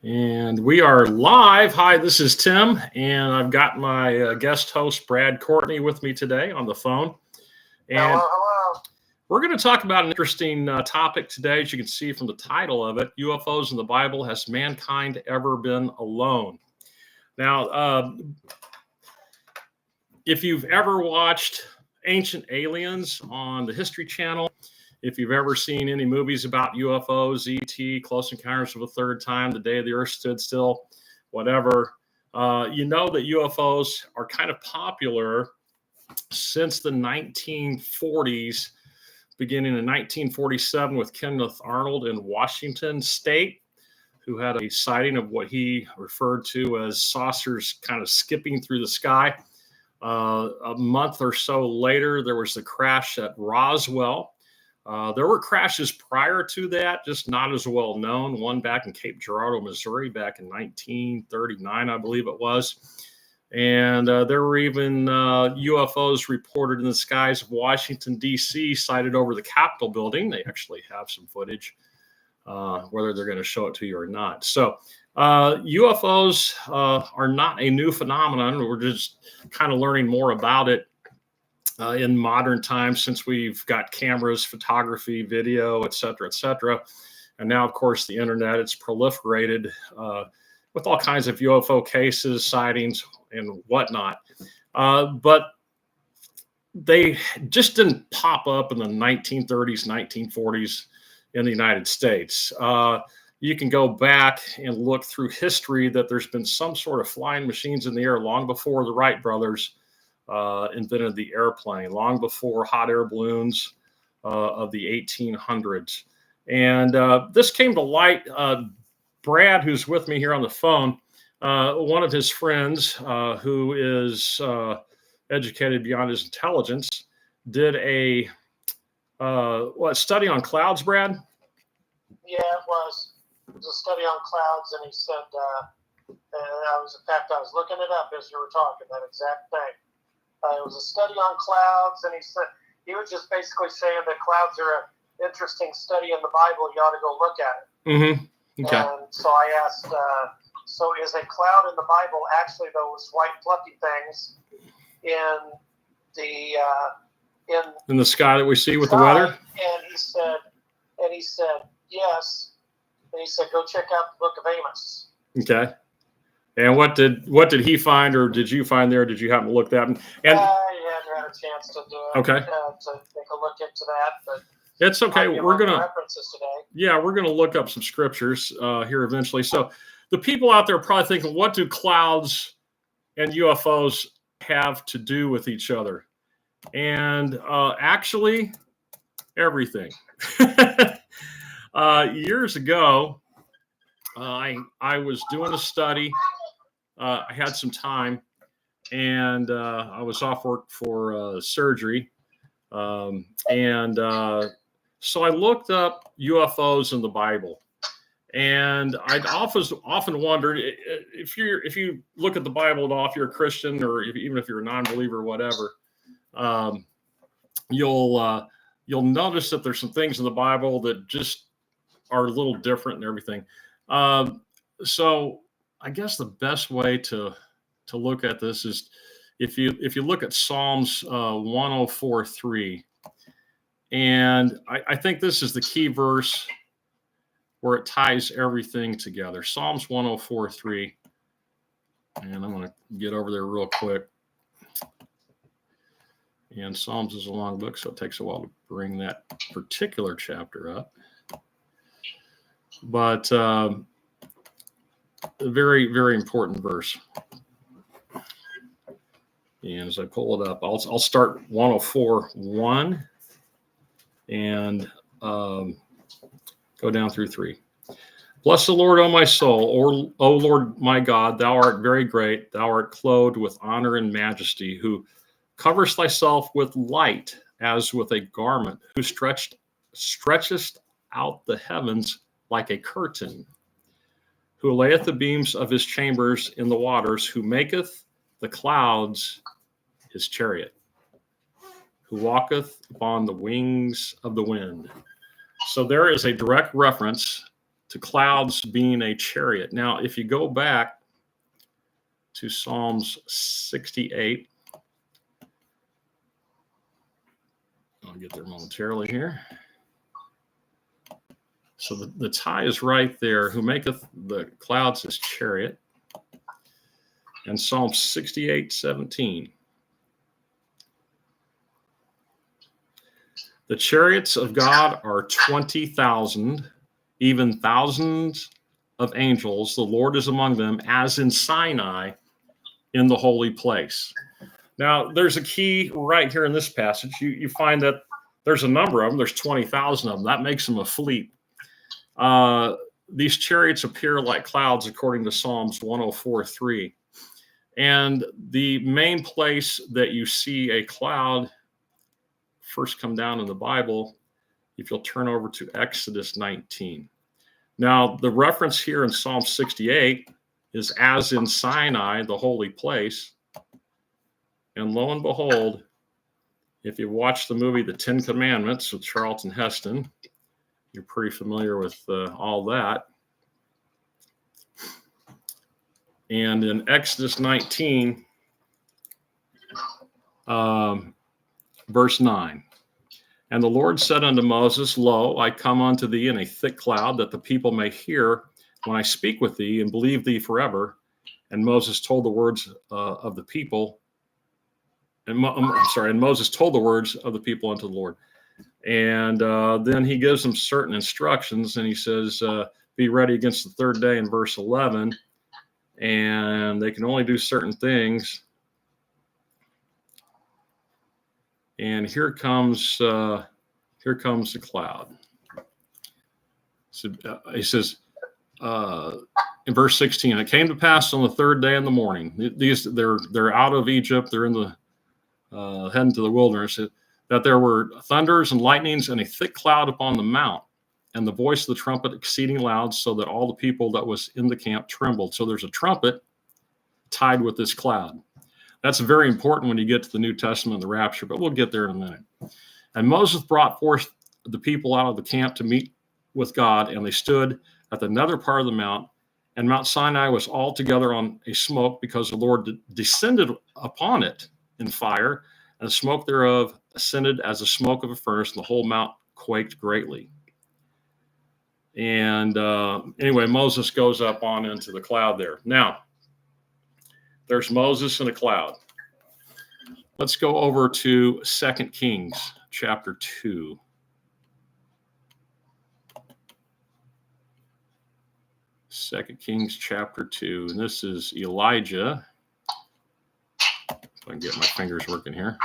And we are live. Hi, this is Tim, and I've got my guest host, Brad Courtney, with me today on the phone. And hello. We're going to talk about an interesting topic today. As you can see from the title of it, UFOs in the Bible, Has Mankind Ever Been Alone? Now, if you've ever watched Ancient Aliens on the History Channel, if you've ever seen any movies about UFOs, ET, Close Encounters of the Third Time, The Day the Earth Stood Still, whatever, you know that UFOs are kind of popular since the 1940s, beginning in 1947 with Kenneth Arnold in Washington State, who had a sighting of what he referred to as saucers kind of skipping through the sky. A month or so later, there was the crash at Roswell. There were crashes prior to that, just not as well known. One back in Cape Girardeau, Missouri, back in 1939, I believe it was. And there were even UFOs reported in the skies of Washington, D.C., sighted over the Capitol building. They actually have some footage, whether they're going to show it to you or not. So UFOs are not a new phenomenon. We're just kind of learning more about it in modern times, since we've got cameras, photography, video, et cetera, et cetera. And now, of course, the internet, it's proliferated with all kinds of UFO cases, sightings, and whatnot. But they just didn't pop up in the 1930s, 1940s in the United States. You can go back and look through history that there's been some sort of flying machines in the air long before the Wright brothers invented the airplane, long before hot air balloons of the 1800s. And this came to light. Brad, who's with me here on the phone, one of his friends who is educated beyond his intelligence, did a study on clouds, Brad? Yeah, it was. It was a study on clouds, and he said, I was looking it up as you were talking, that exact thing. It was a study on clouds, and he was just basically saying that clouds are an interesting study in the Bible. You ought to go look at it. Mm-hmm. Okay. And so I asked, so is a cloud in the Bible actually those white fluffy things in the sky that we see with the weather? And he said yes. And he said, go check out the Book of Amos. Okay. And what did he find, or did you find there? Did you happen to look that? And I hadn't had a chance to do it. Okay. To take a look into that, but it's okay. We're gonna references today. Yeah, we're gonna look up some scriptures here eventually. So the people out there are probably thinking, what do clouds and UFOs have to do with each other? And actually, everything. Years ago, I was doing a study. I had some time, and I was off work for surgery. So I looked up UFOs in the Bible, and I'd often wondered if you look at the Bible at all, if you're a Christian, or even if you're a non-believer or whatever, you'll notice that there's some things in the Bible that just are a little different and everything. So I guess the best way to look at this is if you look at Psalms 104:3, and I think this is the key verse where it ties everything together. Psalms 104:3, and I'm going to get over there real quick. And Psalms is a long book, so it takes a while to bring that particular chapter up. But a very, very important verse. And as I pull it up, I'll start 104:1 and go down through 3. Bless the Lord, O my soul, O Lord my God, thou art very great. Thou art clothed with honor and majesty, who coverest thyself with light as with a garment, who stretchest out the heavens like a curtain, who layeth the beams of his chambers in the waters, who maketh the clouds his chariot, who walketh upon the wings of the wind. So there is a direct reference to clouds being a chariot. Now, if you go back to Psalms 68, I'll get there momentarily here. So the tie is right there. Who maketh the clouds his chariot. And Psalm 68:17. The chariots of God are 20,000, even thousands of angels. The Lord is among them, as in Sinai, in the holy place. Now, there's a key right here in this passage. You find that there's a number of them. There's 20,000 of them. That makes them a fleet. These chariots appear like clouds, according to Psalms 104:3. And the main place that you see a cloud first come down in the Bible, if you'll turn over to Exodus 19. Now, the reference here in Psalm 68 is as in Sinai, the holy place. And lo and behold, if you watch the movie The Ten Commandments with Charlton Heston, you're pretty familiar with all that. And in Exodus 19, verse 9, and the Lord said unto Moses, Lo, I come unto thee in a thick cloud, that the people may hear when I speak with thee, and believe thee forever. And Moses told the words of the people. And Moses told the words of the people unto the Lord. And then he gives them certain instructions, and he says, be ready against the third day in verse 11. And they can only do certain things. And here comes the cloud. So he says in verse 16, it came to pass on the third day in the morning. They're out of Egypt. They're in the heading to the wilderness. That there were thunders and lightnings and a thick cloud upon the mount, and the voice of the trumpet exceeding loud, so that all the people that was in the camp trembled. So there's a trumpet tied with this cloud. That's very important when you get to the New Testament and the rapture, but we'll get there in a minute. And Moses brought forth the people out of the camp to meet with God, and they stood at the nether part of the mount, and Mount Sinai was altogether on a smoke, because the Lord descended upon it in fire, and the smoke thereof ascended as the smoke of a furnace, and the whole mount quaked greatly. And anyway, Moses goes up on into the cloud there. Now, there's Moses in a cloud. Let's go over to 2 Kings chapter 2. Second Kings chapter 2. And this is Elijah. If I can get my fingers working here.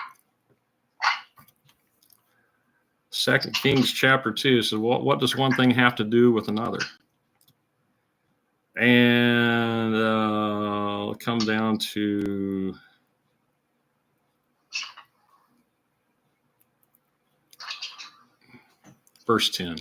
2 Kings chapter 2. So what does one thing have to do with another? And I'll come down to verse 10.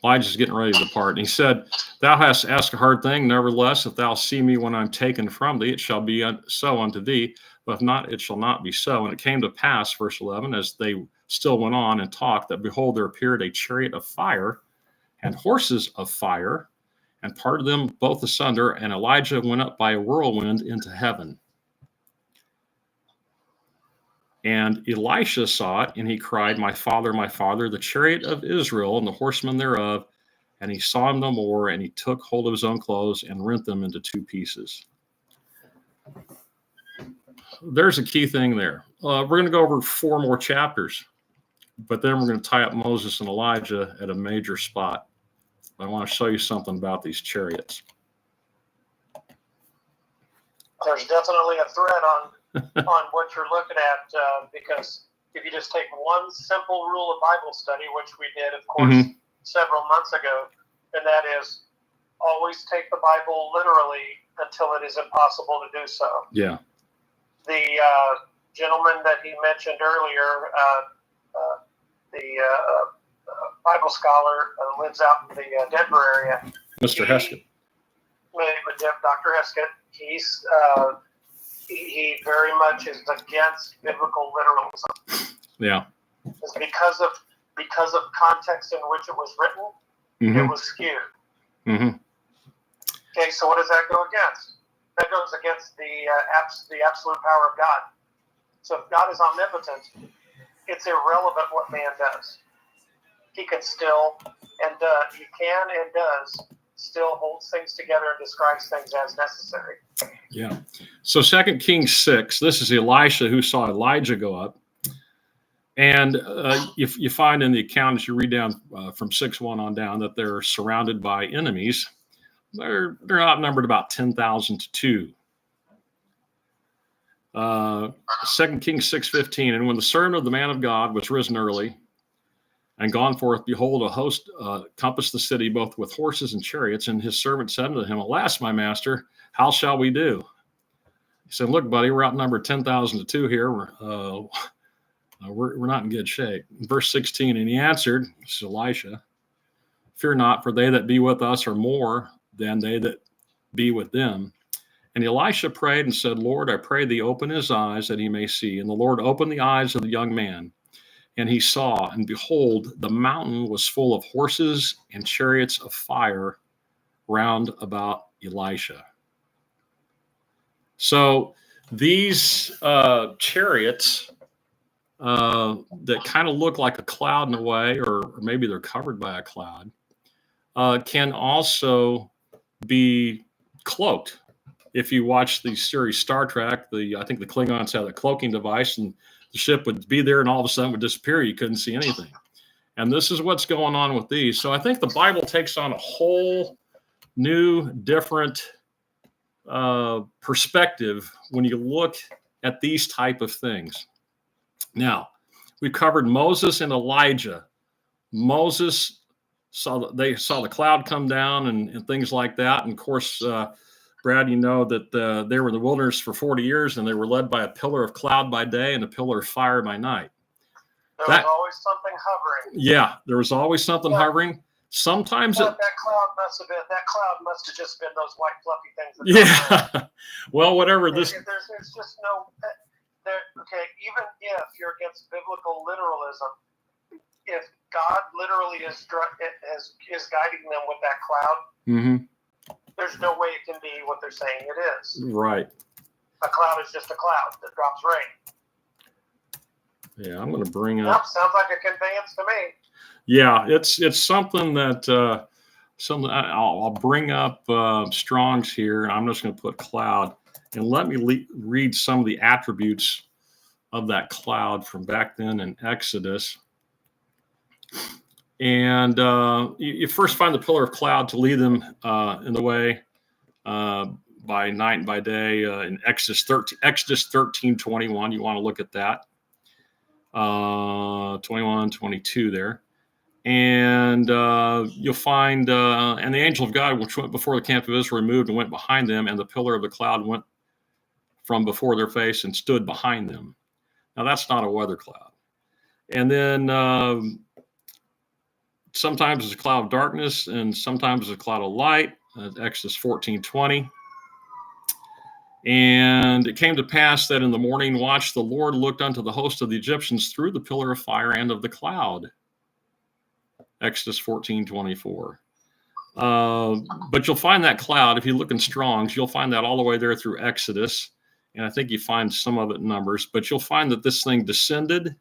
Elijah's getting ready to depart. And he said, Thou hast asked a hard thing. Nevertheless, if thou see me when I'm taken from thee, it shall be so unto thee. But if not, it shall not be so. And it came to pass, verse 11, as they still went on and talked, that behold, there appeared a chariot of fire and horses of fire, and parted them both asunder, and Elijah went up by a whirlwind into heaven. And Elisha saw it, and he cried, my father, the chariot of Israel, and the horsemen thereof. And he saw him no more, and he took hold of his own clothes and rent them into two pieces. There's a key thing there. We're going to go over 4 more chapters, but then we're going to tie up Moses and Elijah at a major spot. I want to show you something about these chariots. There's definitely a thread on what you're looking at, because if you just take one simple rule of Bible study, which we did, of course, several months ago, and that is always take the Bible literally until it is impossible to do so. Yeah. The gentleman that he mentioned earlier, the Bible scholar lives out in the Denver area. Mr. Heskett. Dr. Heskett. He very much is against biblical literalism. Yeah. It's because of context in which it was written, Mm-hmm. It was skewed. Mm-hmm. Okay, so what does that go against? That goes against the absolute power of God. So if God is omnipotent, it's irrelevant what man does. He can still, and he can and does, still holds things together and describes things as necessary. Yeah. So 2 Kings 6, this is Elisha who saw Elijah go up. And you find in the account, as you read down from 6:1 on down, that they're surrounded by enemies. They're outnumbered about 10,000 to 2. 2 Kings 6:15, and when the servant of the man of God was risen early and gone forth, behold, a host compassed the city, both with horses and chariots. And his servant said unto him, Alas, my master, how shall we do? He said, Look, buddy, we're outnumbered 10,000 to 2 here. We're not in good shape. Verse 16, and he answered, this is Elisha, Fear not, for they that be with us are more than they that be with them. And Elisha prayed and said, Lord, I pray thee, open his eyes that he may see. And the Lord opened the eyes of the young man, and he saw, and behold, the mountain was full of horses and chariots of fire round about Elisha. So these chariots that kind of look like a cloud in a way, or maybe they're covered by a cloud, can also be cloaked. If you watch the series Star Trek, I think the Klingons had a cloaking device, and the ship would be there and all of a sudden would disappear. You couldn't see anything. And this is what's going on with these. So I think the Bible takes on a whole new, different perspective when you look at these type of things. Now, we covered Moses and Elijah. Moses saw the cloud come down and things like that. And of course, Brad, you know that they were in the wilderness for 40 years, and they were led by a pillar of cloud by day and a pillar of fire by night. There was always something hovering. Yeah, there was always something hovering. Sometimes that cloud must have just been those white fluffy things. Yeah. Well, whatever this. There's just no. Okay, even if you're against biblical literalism, if God literally is guiding them with that cloud, mm-hmm. There's no way it can be what they're saying it is. Right. A cloud is just a cloud that drops rain. Yeah, I'm going to bring up. Sounds like a conveyance to me. Yeah, it's something that I'll bring up Strong's here. I'm just going to put cloud, and let me read some of the attributes of that cloud from back then in Exodus. And you first find the pillar of cloud to lead them in the way by night and by day in Exodus 13:21. You want to look at that. 21, 22 there. And you'll find, and the angel of God, which went before the camp of Israel, moved and went behind them, and the pillar of the cloud went from before their face and stood behind them. Now, that's not a weather cloud. And then sometimes it's a cloud of darkness, and sometimes it's a cloud of light. Exodus 14:20. And it came to pass that in the morning watch, the Lord looked unto the host of the Egyptians through the pillar of fire and of the cloud. Exodus 14:24. But you'll find that cloud, if you look in Strong's, you'll find that all the way there through Exodus. And I think you find some of it in Numbers, but you'll find that this thing descended.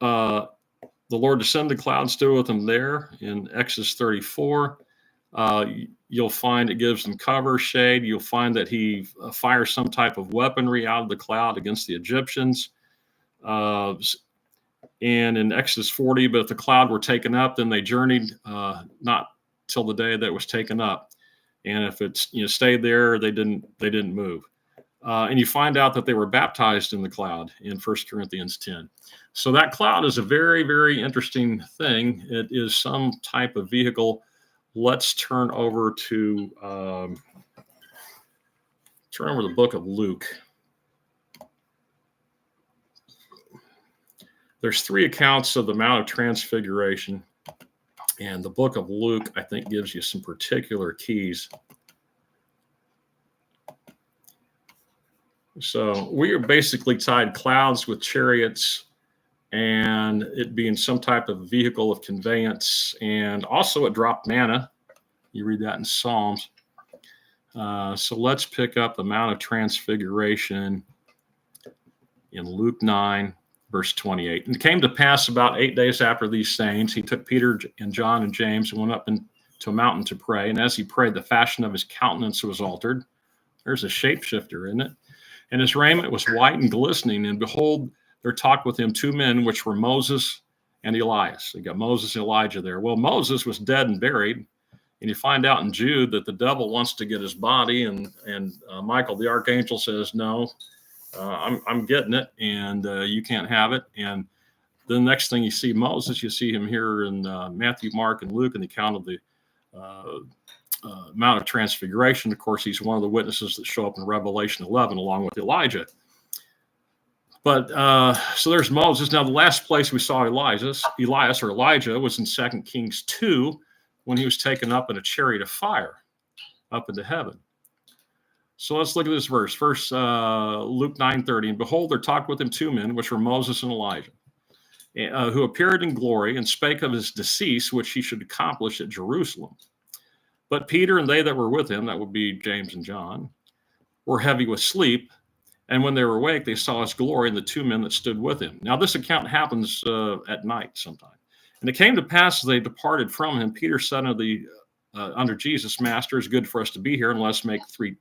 The Lord descended, the cloud stood with them there in Exodus 34. You'll find it gives them cover, shade. You'll find that he fires some type of weaponry out of the cloud against the Egyptians. And in Exodus 40, but if the cloud were taken up, then they journeyed not till the day that it was taken up. And if it's stayed there, they didn't move. And you find out that they were baptized in the cloud in 1 Corinthians 10. So that cloud is a very, very interesting thing. It is some type of vehicle. Let's turn over to the book of Luke. There's 3 accounts of the Mount of Transfiguration, and the book of Luke, I think, gives you some particular keys. So we are basically tied clouds with chariots and it being some type of vehicle of conveyance. And also it dropped manna. You read that in Psalms. So let's pick up the Mount of Transfiguration in Luke 9, verse 28. And it came to pass about 8 days after these sayings, he took Peter and John and James and went up into a mountain to pray. And as he prayed, the fashion of his countenance was altered. There's a shapeshifter, isn't it? And his raiment was white and glistening. And behold, there talked with him two men, which were Moses and Elias. You got Moses and Elijah there. Well, Moses was dead and buried. And you find out in Jude that the devil wants to get his body, and Michael the archangel says, "No, I'm getting it, and you can't have it." And the next thing you see Moses, you see him here in Matthew, Mark, and Luke, in the account of the Mount of Transfiguration. Of course, he's one of the witnesses that show up in Revelation 11, along with Elijah. But so there's Moses. Now, the last place we saw Elias or Elijah was in 2 Kings 2. When he was taken up in a chariot of fire up into heaven. So let's look at this verse. First, Luke 9:30. And behold, there talked with him two men, which were Moses and Elijah, who appeared in glory and spake of his decease, which he should accomplish at Jerusalem. But Peter and they that were with him, that would be James and John, were heavy with sleep. And when they were awake, they saw his glory and the two men that stood with him. Now, this account happens at night sometime. And it came to pass as they departed from him, Peter said unto Jesus, Master, it's good for us to be here, and let us make 3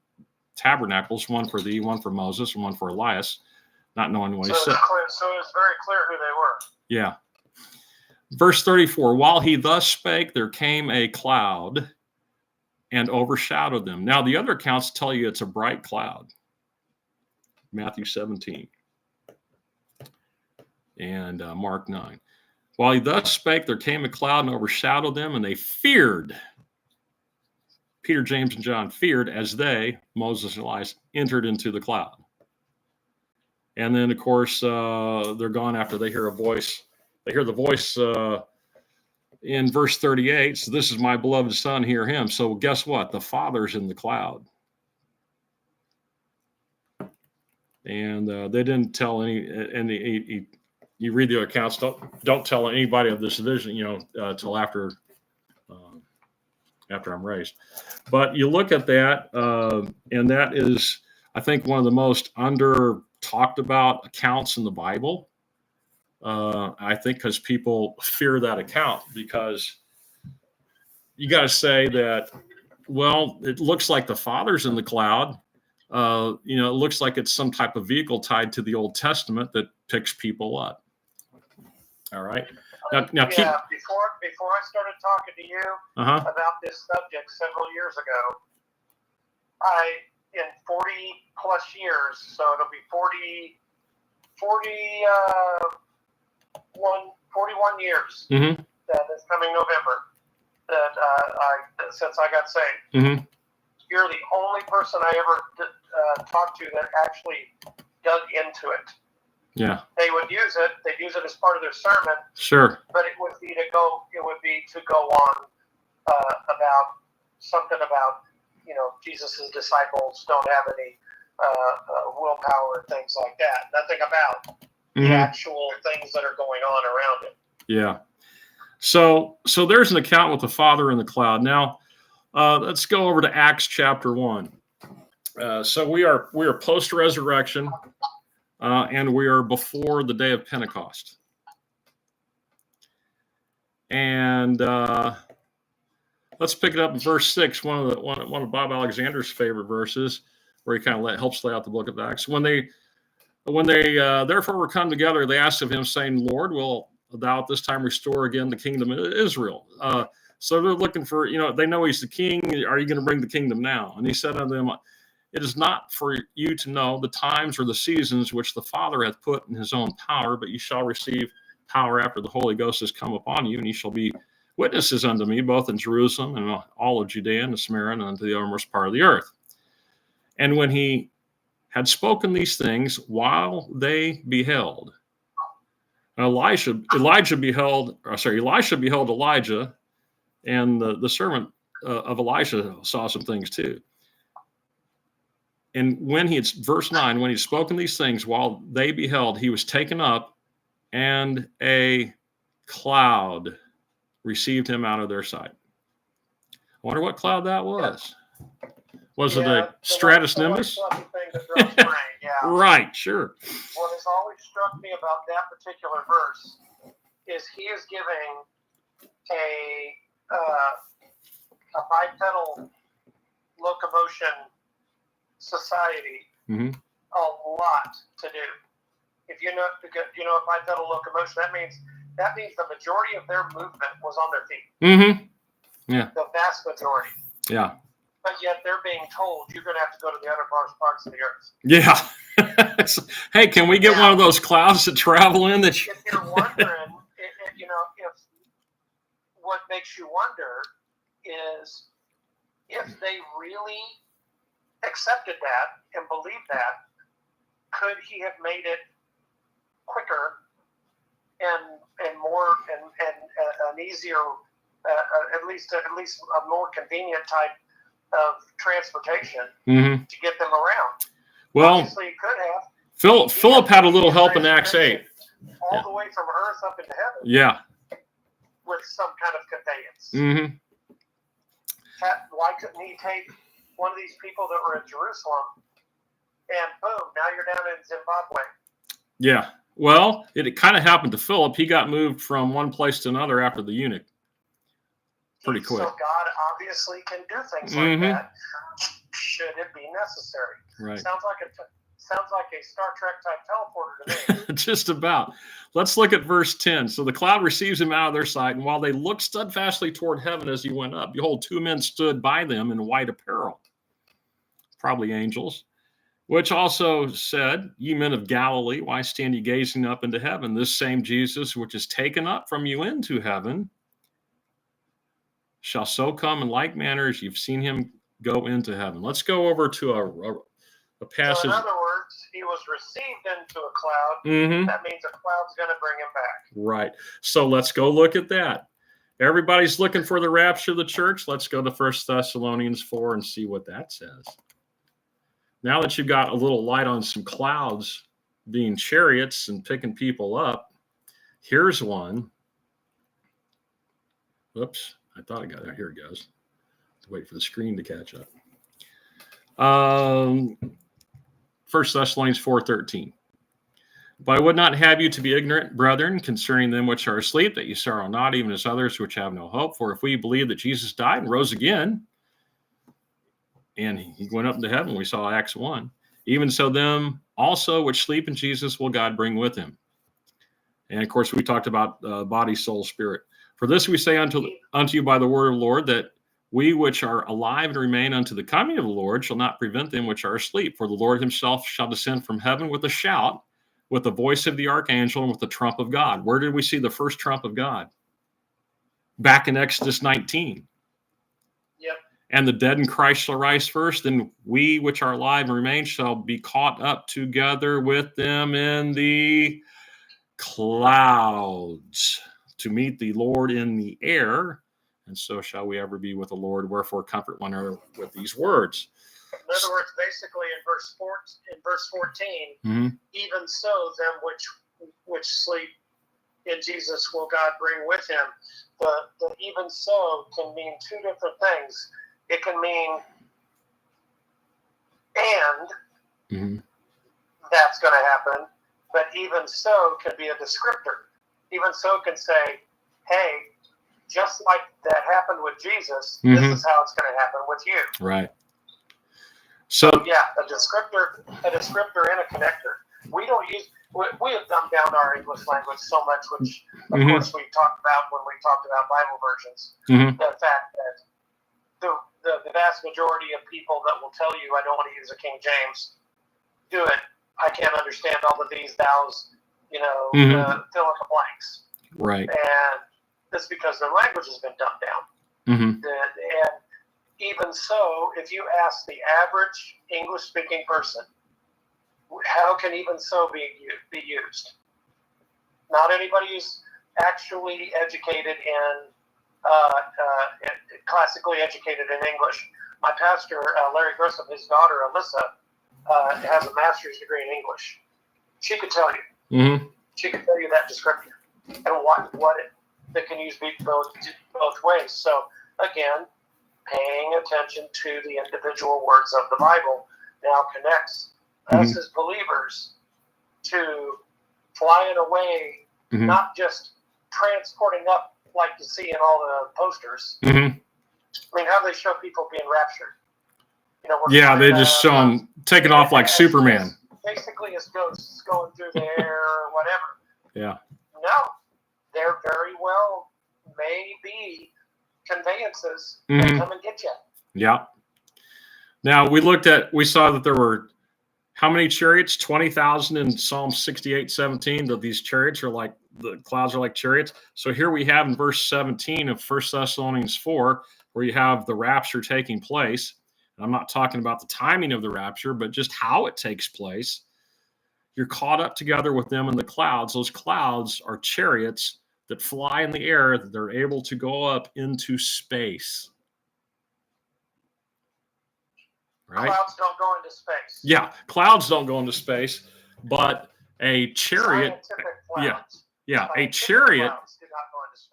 tabernacles, one for thee, one for Moses, and one for Elias, not knowing what he said. So it was very clear who they were. Yeah. Verse 34, while he thus spake, there came a cloud and overshadowed them. Now, the other accounts tell you it's a bright cloud. Matthew 17 and Mark 9. While he thus spake, there came a cloud and overshadowed them, and they feared. Peter, James, and John feared as they, Moses and Elias, entered into the cloud. And then, of course, they're gone after they hear a voice. They hear the voice in verse 38. So this is my beloved son, hear him. So guess what? The Father's in the cloud. And they didn't tell any you read the accounts, don't tell anybody of this vision, till after I'm raised. But you look at that, and that is, I think, one of the most under talked about accounts in the Bible. I think because people fear that account, because you got to say that, well, it looks like the Father's in the cloud. It looks like it's some type of vehicle tied to the Old Testament that picks people up. All right. Now before I started talking to you about this subject several years ago, in 40 plus years, so it'll be 41 years that is coming November that since I got saved. Mm-hmm. You're the only person I ever talked to that actually dug into it. Yeah. They would use it. They'd use it as part of their sermon. Sure. But it would be to go on about something about, Jesus's disciples don't have any willpower and things like that. Nothing about the actual things that are going on around it. Yeah. So there's an account with the Father in the cloud. Now, let's go over to Acts chapter 1. So we are post-resurrection. And we are before the day of Pentecost. And let's pick it up in verse 6, one of Bob Alexander's favorite verses, where he kind of helps lay out the book of Acts. When they therefore were come together, they asked of him, saying, Lord, will thou at this time restore again the kingdom of Israel? So they're looking for, they know he's the king. Are you going to bring the kingdom now? And he said unto them, it is not for you to know the times or the seasons which the Father hath put in his own power, but ye shall receive power after the Holy Ghost has come upon you, and ye shall be witnesses unto me, both in Jerusalem and all of Judea and Samaria and unto the uttermost part of the earth. And when he had spoken these things, while they beheld, Elisha beheld Elijah, and the servant of Elisha saw some things too. And verse 9, when he had spoken these things, while they beheld, he was taken up, and a cloud received him out of their sight. I wonder what cloud that was. Was it a stratus nimbus? Right, sure. What has always struck me about that particular verse is he is giving a bipedal locomotion society a lot to do. If you know a bipedal locomotion, that means the majority of their movement was on their feet. Yeah. The vast majority. Yeah. But yet they're being told you're going to have to go to the other parts of the earth. Yeah. Hey, can we get one of those clouds to travel in? If you're wondering, if what makes you wonder is if they really accepted that and believed that, could he have made it quicker and more and an easier, at least a more convenient type of transportation to get them around? Well, obviously he could have. Philip had a little help in Acts 8. All the way from earth up into heaven. Yeah. With some kind of conveyance. Why couldn't he take one of these people that were in Jerusalem and boom, now you're down in Zimbabwe? Yeah. Well, it kind of happened to Philip. He got moved from one place to another after the eunuch. Pretty quick. So God obviously can do things like that. Should it be necessary? Right. Sounds like a Star Trek type teleporter to me. Just about. Let's look at verse 10. So the cloud receives him out of their sight, and while they looked steadfastly toward heaven as he went up, behold, two men stood by them in white apparel, probably angels, which also said, Ye men of Galilee, why stand ye gazing up into heaven? This same Jesus, which is taken up from you into heaven, shall so come in like manner as you've seen him go into heaven. Let's go over to a passage. So in other words, he was received into a cloud. That means a cloud's going to bring him back. Right. So let's go look at that. Everybody's looking for the rapture of the church. Let's go to 1 Thessalonians 4 and see what that says. Now that you've got a little light on some clouds being chariots and picking people up, here's one. Whoops. I thought I got it. Here it goes. Wait for the screen to catch up. 1 Thessalonians 4:13. But I would not have you to be ignorant, brethren, concerning them which are asleep, that ye sorrow not, even as others which have no hope. For if we believe that Jesus died and rose again, and he went up into heaven, we saw Acts 1, even so them also which sleep in Jesus will God bring with him. And of course, we talked about body, soul, spirit. For this we say unto you by the word of the Lord, that we which are alive and remain unto the coming of the Lord shall not prevent them which are asleep. For the Lord himself shall descend from heaven with a shout, with the voice of the archangel, and with the trump of God. Where did we see the first trump of God? Back in Exodus 19. Yep. And the dead in Christ shall rise first, and we which are alive and remain shall be caught up together with them in the clouds to meet the Lord in the air. And so shall we ever be with the Lord. Wherefore comfort one another with these words. In other words, basically in verse 14, even so them which sleep in Jesus will God bring with him. The even so can mean two different things. It can mean and that's going to happen, but even so can be a descriptor. Even so can say, hey, just like that happened with Jesus, this is how it's going to happen with you. Right. So yeah, a descriptor and a connector. We have dumbed down our English language so much, which of course we talked about when we talked about Bible versions. The fact that the vast majority of people that will tell you, I don't want to use a King James, do it. I can't understand all of these thous, fill in the blanks. Right. And that's because their language has been dumbed down. And even so, if you ask the average English-speaking person, how can even so be used? Not anybody who's actually educated classically educated in English. My pastor, Larry Grissom, his daughter, Alyssa, has a master's degree in English. She could tell you. she can tell you that in Scripture and what it can use both ways. So again, paying attention to the individual words of the Bible now connects us as believers to flying away, not just transporting up like you see in all the posters. I mean, how do they show people being raptured? You know, they just show them taking off like Superman. Basically, as ghosts going through the air or whatever. Yeah. No, there very well may be conveyances that come and get you. Yeah. Now we saw that there were how many chariots? 20,000 in Psalm 68:17. That these chariots are like the clouds are like chariots. So here we have in verse 17 of 1 Thessalonians 4, where you have the rapture taking place. And I'm not talking about the timing of the rapture, but just how it takes place. You're caught up together with them in the clouds. Those clouds are chariots that fly in the air. They're able to go up into space. Right? Clouds don't go into space. Yeah, clouds don't go into space, but a chariot.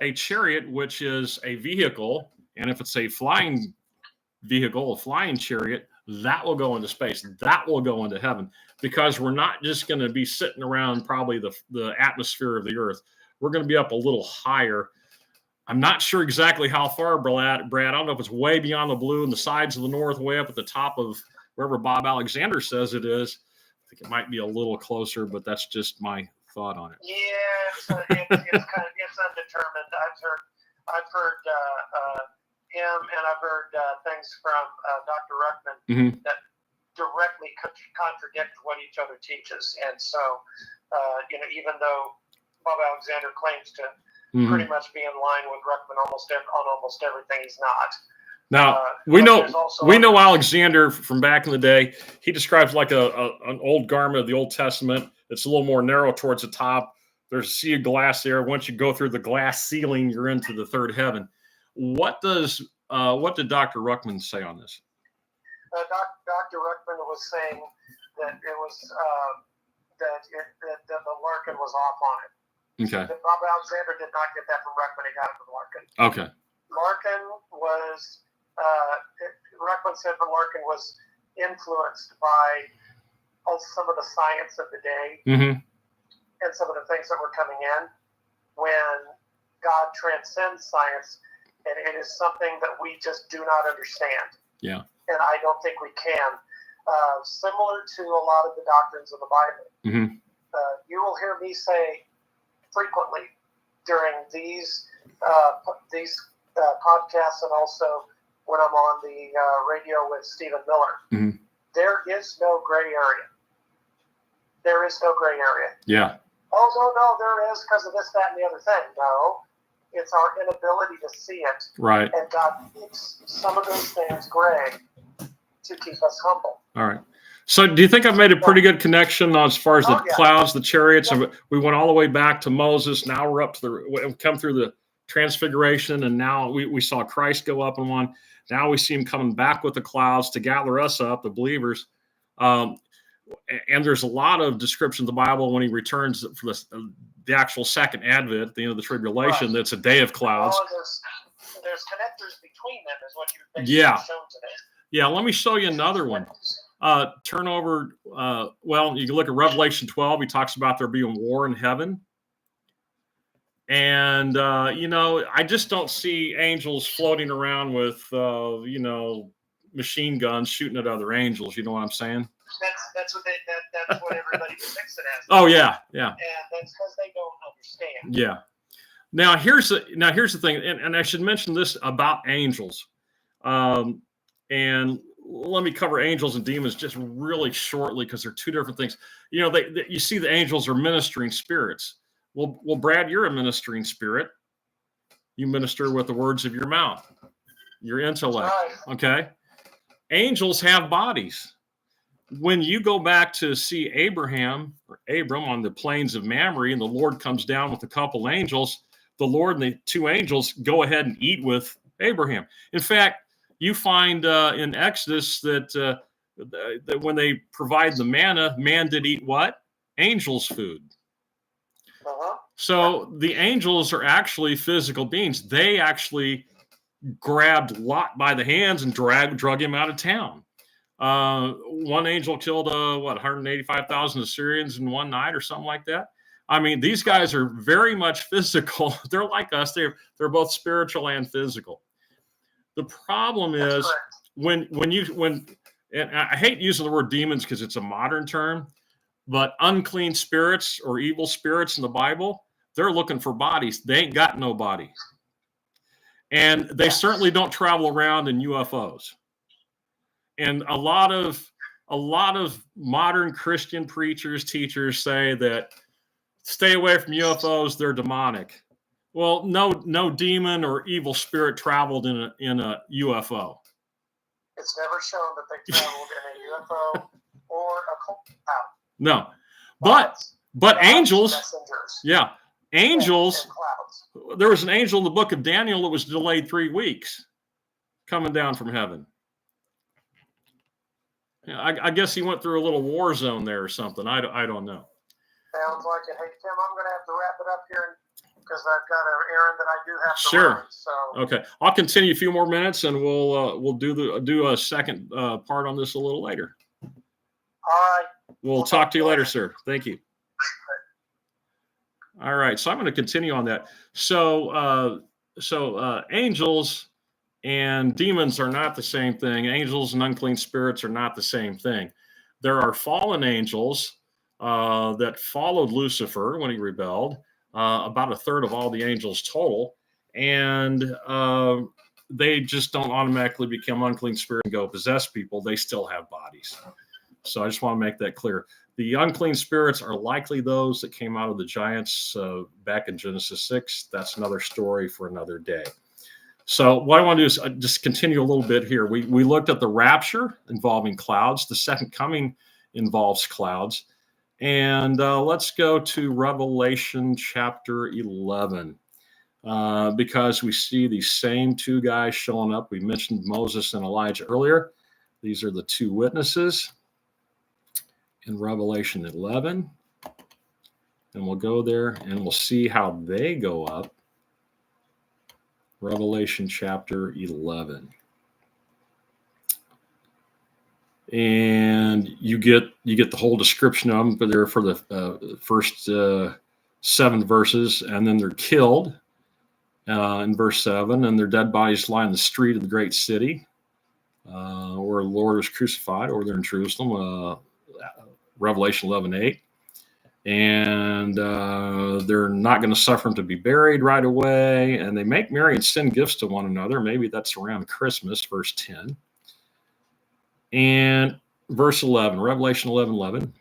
A chariot, which is a vehicle, and if it's a flying vehicle, a flying chariot, that will go into space. That will go into heaven, because we're not just going to be sitting around probably the atmosphere of the earth. We're going to be up a little higher. I'm not sure exactly how far, Brad. I don't know if it's way beyond the blue and the sides of the north, way up at the top of wherever Bob Alexander says it is. I think it might be a little closer, but that's just my thought on it. Yeah, it's undetermined. I've heard him, and I've heard things from Dr. Ruckman that directly contradict what each other teaches, and so even though Bob Alexander claims to pretty much be in line with Ruckman on almost everything, he's not. Now we know Alexander from back in the day. He describes like an old garment of the Old Testament. It's a little more narrow towards the top. There's a sea of glass there. Once you go through the glass ceiling, you're into the third heaven. What did Dr. Ruckman say on this? Dr. Ruckman was saying that it was that the Larkin was off on it. Okay. Bob Alexander did not get that from Ruckman. He got it from Larkin. Okay. Larkin was, Ruckman said that Larkin was influenced by some of the science of the day and some of the things that were coming in when God transcends science, and it is something that we just do not understand. Yeah. And I don't think we can. Similar to a lot of the doctrines of the Bible. You will hear me say frequently during these podcasts, and also when I'm on the radio with Stephen Miller, there is no gray area. There is no gray area. Yeah. Oh, no, there is because of this, that, and the other thing. No, it's our inability to see it. Right. And God keeps some of those things gray to keep us humble. All right. So do you think I've made a pretty good connection as far as the clouds, the chariots? Yeah. We went all the way back to Moses. Now we're up to we've come through the transfiguration, and now we saw Christ go up in one. Now we see him coming back with the clouds to gather us up, the believers. And there's a lot of description in the Bible when he returns for the actual second advent, the end of the tribulation. Right. That's a day of clouds. Oh, there's connectors between them, is what you've shown today. Yeah, let me show you another one. Turn over. Well, you can look at Revelation 12. He talks about there being war in heaven. And, I just don't see angels floating around with, machine guns shooting at other angels. You know what I'm saying? That's what everybody depicts it as. Oh, yeah. And that's because they don't understand. Yeah. Now here's the thing, and I should mention this about angels. And let me cover angels and demons just really shortly, because they're two different things. You see the angels are ministering spirits. Well, Brad, you're a ministering spirit. You minister with the words of your mouth, your intellect. Right. Okay. Angels have bodies. When you go back to see Abram on the plains of Mamre, and the Lord comes down with a couple angels, the Lord and the two angels go ahead and eat with Abraham. In fact, you find in Exodus that when they provide the manna, man did eat what? Angels' food. So the angels are actually physical beings. They actually grabbed Lot by the hands and drug him out of town. One angel killed 185,000 Assyrians in one night or something like that. I mean, these guys are very much physical. They're like us. They're both spiritual and physical. The problem is when and I hate using the word demons because it's a modern term, but unclean spirits or evil spirits in the Bible, they're looking for bodies. They ain't got no body. And they certainly don't travel around in UFOs. And a lot of modern Christian preachers, teachers say that stay away from UFOs, they're demonic. Well, no demon or evil spirit traveled in a UFO. It's never shown that they traveled in a UFO or a cloud. No, but angels, messengers, yeah, angels. and clouds. There was an angel in the book of Daniel that was delayed 3 weeks coming down from heaven. Yeah, I guess he went through a little war zone there or something. I don't know. Sounds like it. Hey, Tim, I'm going to have to wrap it up here because I've got an errand that I do have to Sure. run. So. Okay, I'll continue a few more minutes, and we'll do a second part on this a little later. All right. We'll talk to you later, sir. Thank you. All right, so I'm going to continue on that. So angels and demons are not the same thing. Angels and unclean spirits are not the same thing. There are fallen angels that followed Lucifer when he rebelled, about a third of all the angels total, and they just don't automatically become unclean spirit and go possess people. They still have bodies. So I just want to make that clear. The unclean spirits are likely those that came out of the giants back in Genesis 6. That's another story for another day. So what I want to do is just continue a little bit here. We looked at the rapture involving clouds. The second coming involves clouds. And let's go to Revelation chapter 11. Because we see these same two guys showing up. We mentioned Moses and Elijah earlier. These are the two witnesses in Revelation 11. And we'll go there and we'll see how they go up. Revelation chapter 11. And you get the whole description of them, but they're for the first 7 verses, and then they're killed in verse 7, and their dead bodies lie in the street of the great city where the Lord was crucified, or they're in Jerusalem, Revelation 11:8. And they're not going to suffer them to be buried right away, and they make merry and send gifts to one another. Maybe that's around Christmas, verse 10. And verse 11, Revelation 11:11.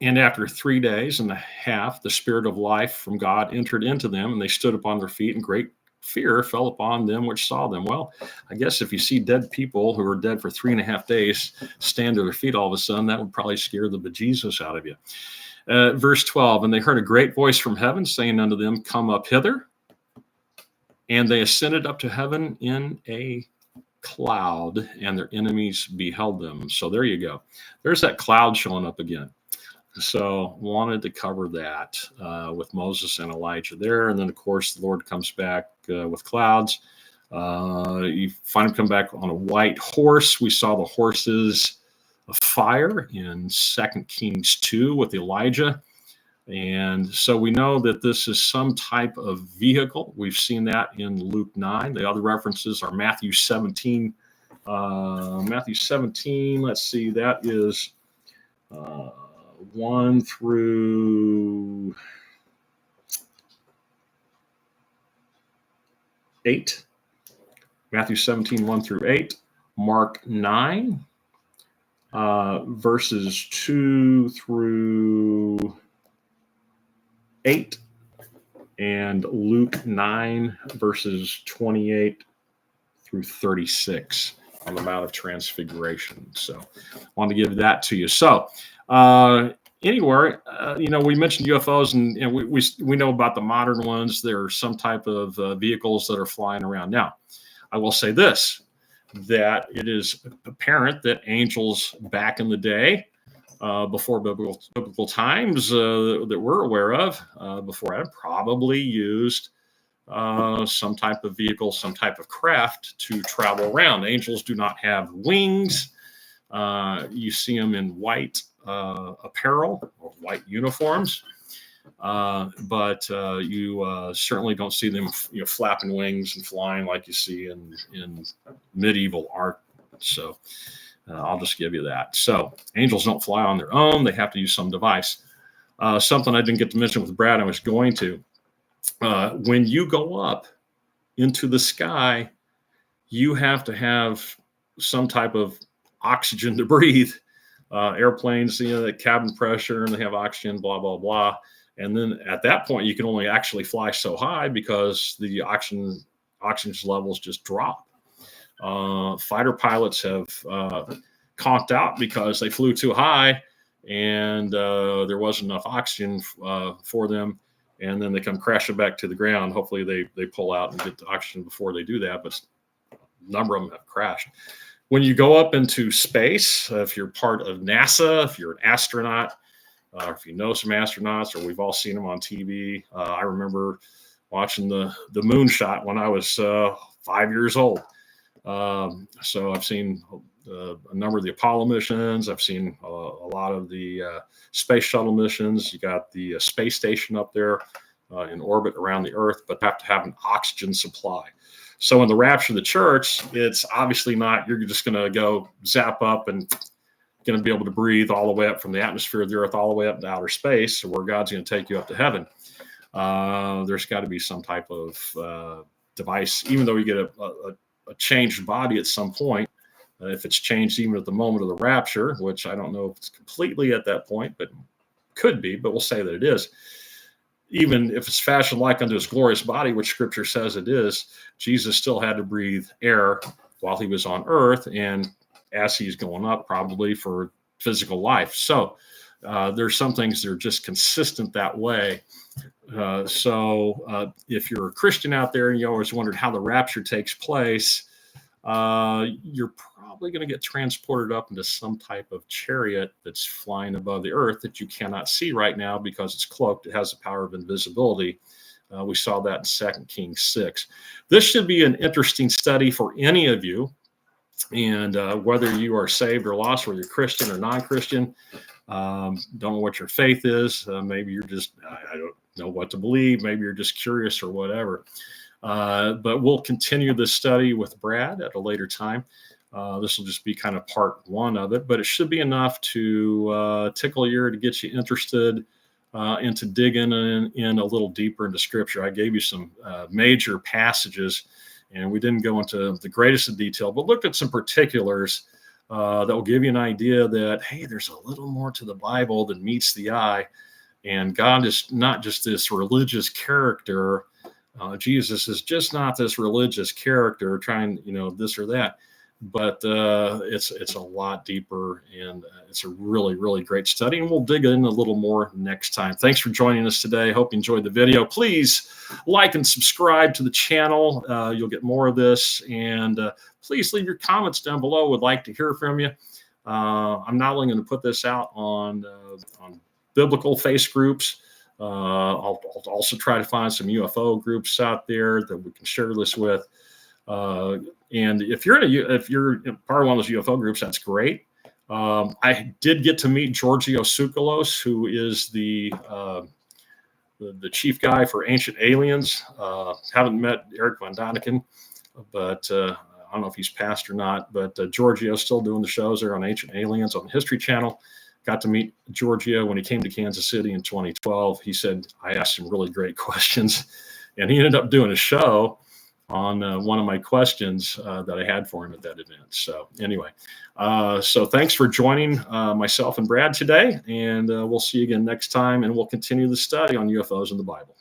And after 3 days and a half, the spirit of life from God entered into them, and they stood upon their feet, and great fear fell upon them which saw them. Well, I guess if you see dead people who are dead for 3.5 days stand to their feet all of a sudden, that would probably scare the bejesus out of you. Verse 12, and they heard a great voice from heaven saying unto them, come up hither. And they ascended up to heaven in a cloud, and their enemies beheld them. So there you go. There's that cloud showing up again. So wanted to cover that with Moses and Elijah there. And then, of course, the Lord comes back with clouds. You find him come back on a white horse. We saw the horses of fire in 2 Kings 2 with Elijah. And so we know that this is some type of vehicle. We've seen that in Luke 9. The other references are Matthew 17. Matthew 17, let's see, that is 1 through 8. Matthew 17, 1 through 8. Mark 9, verses 2 through 8. And Luke 9, verses 28 through 36 on the Mount of Transfiguration. So I wanted to give that to you. So anywhere, we mentioned UFOs, and we know about the modern ones. There are some type of vehicles that are flying around. Now, I will say this, that it is apparent that angels back in the day before biblical times that we're aware of, before Adam, probably used some type of vehicle, some type of craft to travel around. Angels do not have wings. You see them in white apparel or white uniforms, but you certainly don't see them, flapping wings and flying like you see in medieval art. So I'll just give you that. So angels don't fly on their own. They have to use some device. Something I didn't get to mention with Brad, I was going to. When you go up into the sky, you have to have some type of oxygen to breathe. Airplanes, the cabin pressure, and they have oxygen, blah, blah, blah. And then at that point, you can only actually fly so high because the oxygen levels just drop. Fighter pilots have conked out because they flew too high and there wasn't enough oxygen for them. And then they come crashing back to the ground. Hopefully they pull out and get the oxygen before they do that. But a number of them have crashed. When you go up into space, if you're part of NASA, if you're an astronaut, if you know some astronauts, or we've all seen them on TV. I remember watching the moon shot when I was 5 years old. So I've seen a number of the Apollo missions. I've seen a lot of the space shuttle missions. You got the space station up there in orbit around the Earth, but have to have an oxygen supply. So in the rapture of the church, it's obviously not, you're just going to go zap up and going to be able to breathe all the way up from the atmosphere of the Earth all the way up to outer space, where God's going to take you up to heaven. There's got to be some type of device, even though you get a changed body at some point. If it's changed even at the moment of the rapture, which I don't know if it's completely at that point, but could be, but we'll say that it is. Even if it's fashioned like unto his glorious body, which Scripture says it is, Jesus still had to breathe air while he was on earth, and as he's going up, probably for physical life. So there's some things that are just consistent that way. So if you're a Christian out there and you always wondered how the rapture takes place, you're probably going to get transported up into some type of chariot that's flying above the earth that you cannot see right now because it's cloaked. It has the power of invisibility. We saw that in 2 Kings 6. This should be an interesting study for any of you. And whether you are saved or lost, whether you're Christian or non-Christian, don't know what your faith is. Maybe you're just, I don't know what to believe. Maybe you're just curious or whatever. But we'll continue this study with Brad at a later time. This will just be kind of part one of it, but it should be enough to tickle your ear to get you interested and to dig in a little deeper into Scripture. I gave you some major passages, and we didn't go into the greatest of detail, but looked at some particulars that will give you an idea that, hey, there's a little more to the Bible than meets the eye, and God is not just this religious character. Jesus is just not this religious character trying, this or that, but it's a lot deeper, and it's a really, really great study, and we'll dig in a little more next time. Thanks for joining us today. Hope you enjoyed the video. Please like and subscribe to the channel. You'll get more of this, and please leave your comments down below. Would like to hear from you. I'm not only going to put this out on biblical face groups. I'll also try to find some UFO groups out there that we can share this with. And if you're part of one of those UFO groups, that's great. I did get to meet Giorgio Tsoukalos, who is the chief guy for Ancient Aliens. Haven't met Eric Von Daniken, but I don't know if he's passed or not. But Giorgio's still doing the shows there on Ancient Aliens on the History Channel. Got to meet Giorgio when he came to Kansas City in 2012. He said I asked him really great questions, and he ended up doing a show on one of my questions that I had for him at that event. So anyway, so thanks for joining myself and Brad today, and we'll see you again next time, and we'll continue the study on UFOs in the Bible.